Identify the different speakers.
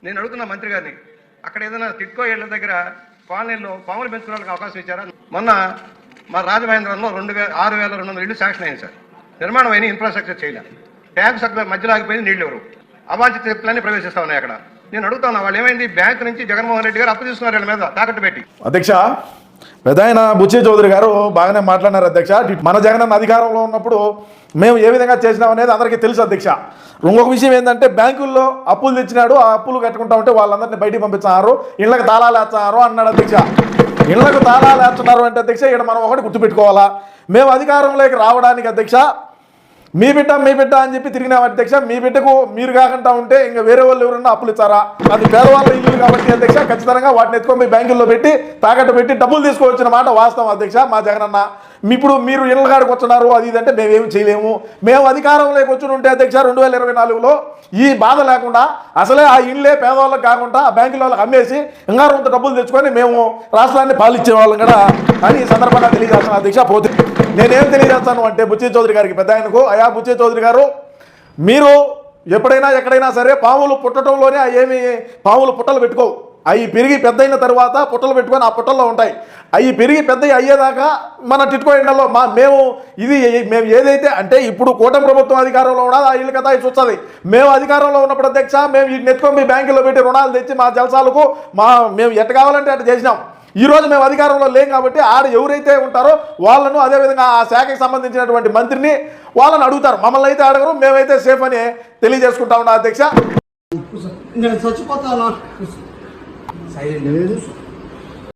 Speaker 1: నేను అడుగుతున్నా మంత్రి గారిని, అక్కడ ఏదైనా టిట్కో ఇళ్ల దగ్గర కాలనీలో పాములు పెంచుకోవడానికి అవకాశం ఇచ్చారా? మొన్న మా రాజమహేంద్రంలో 6,200 ఇళ్లు శాంక్షన్ అయింది సార్. నిర్మాణం అయిన ఇన్ఫ్రాస్ట్రక్చర్ చేయలేదు. ట్యాంక్ సగ్గా మధ్యలో ఆగిపోయింది, నీళ్ళు ఎవరు అవాంఛిత చెప్పులన్నీ ప్రవేశిస్తా ఉన్నాయి అక్కడ. నేను అడుగుతున్నా, వాళ్ళు ఏమైంది? బ్యాంక్ నుంచి జగన్మోహన్ రెడ్డి గారు అప్పు తీసుకున్నారు వీళ్ళ మీద తాకట్టు పెట్టి.
Speaker 2: అధ్యక్ష, పెద్దాయన బుచ్చి చౌదరి గారు బాగానే మాట్లాడినారు అధ్యక్ష. మన జగన్ అధికారంలో ఉన్నప్పుడు మేము ఏ విధంగా చేసినాం అనేది అందరికీ తెలుసు అధ్యక్ష. ఇంకొక విషయం ఏంటంటే, బ్యాంకుల్లో అప్పులు తెచ్చినాడు, ఆ అప్పులు కట్టుకుంటా ఉంటే వాళ్ళందరినీ బయటికి పంపించారు, ఇళ్లకు తాళాలు వేస్తున్నారు అన్నాడు అధ్యక్ష. ఇళ్లకు తాళాలు వేస్తున్నారు అంటే అధ్యక్ష, ఇక్కడ మనం ఒకటి గుర్తుపెట్టుకోవాలా, మేము అధికారంలోకి రావడానికి అధ్యక్ష మీ బిడ్డ అని చెప్పి తిరిగినాం అధ్యక్ష. మీ బిడ్డకు మీరు కాకుండా ఉంటే ఇంకా వేరే వాళ్ళు ఎవరన్నా అప్పులు ఇచ్చారా? అది పేదవాళ్ళ ఇల్లు కాబట్టి అధ్యక్ష, ఖచ్చితంగా వాటిని ఎత్తుకొని బ్యాంకుల్లో పెట్టి తాకట్టు పెట్టి డబ్బులు తీసుకోవచ్చిన మాట వాస్తవం అధ్యక్ష. మా జగనన్న ఇప్పుడు మీరు ఇళ్ళ కాడికి వచ్చినారు అది ఇదంటే మేమేమి చేయలేము. మేము అధికారంలోకి వచ్చి ఉంటే అధ్యక్ష 2024లో ఈ బాధ లేకుండా అసలే ఆ ఇళ్ళే పేదవాళ్ళకి కాకుండా ఆ బ్యాంకుల వాళ్ళకి అమ్మేసి ఇంకా కొంత డబ్బులు తెచ్చుకొని మేము రాష్ట్రాన్ని పాలించే వాళ్ళం కూడా అని ఈ సందర్భంగా తెలియజేస్తాను అధ్యక్ష. పోతే నేనేం తెలియజేస్తాను అంటే బుచ్చి చౌదరి గారికి, పెద్ద ఆయనకు, అయా బుచ్చి చౌదరి గారు, మీరు ఎప్పుడైనా ఎక్కడైనా సరే పాములు పుట్టడంలోనే ఏమి పాములు పుట్టలు పెట్టుకోవు. అవి పెరిగి పెద్దయిన తర్వాత పుట్టలు పెట్టుకొని ఆ పుట్టల్లో ఉంటాయి. అవి పెరిగి పెద్ద అయ్యేదాకా మన టిట్కో ఎండల్లో మేము ఏదైతే అంటే ఇప్పుడు కూటమి ప్రభుత్వం అధికారంలో ఉన్నది, ఆ ఇల్లు కథ చూస్తుంది. మేము అధికారంలో ఉన్నప్పుడు అధ్యక్ష మేము వీటిని ఎత్తుకొని మీ బ్యాంకులో పెట్టి రుణాలు తెచ్చి మా జలసాలకు మేము ఎట్ట కావాలంటే అట్లా చేసినాం. ఈరోజు మేము అధికారంలో లేం కాబట్టి ఆడ ఎవరైతే ఉంటారో వాళ్ళను, అదేవిధంగా ఆ శాఖకి సంబంధించినటువంటి మంత్రిని వాళ్ళని అడుగుతారు, మమ్మల్ని అయితే అడగరు, మేమైతే సేఫ్ అని తెలియజేసుకుంటా ఉన్నా అధ్యక్ష.
Speaker 3: నేను చచ్చిపోతాను.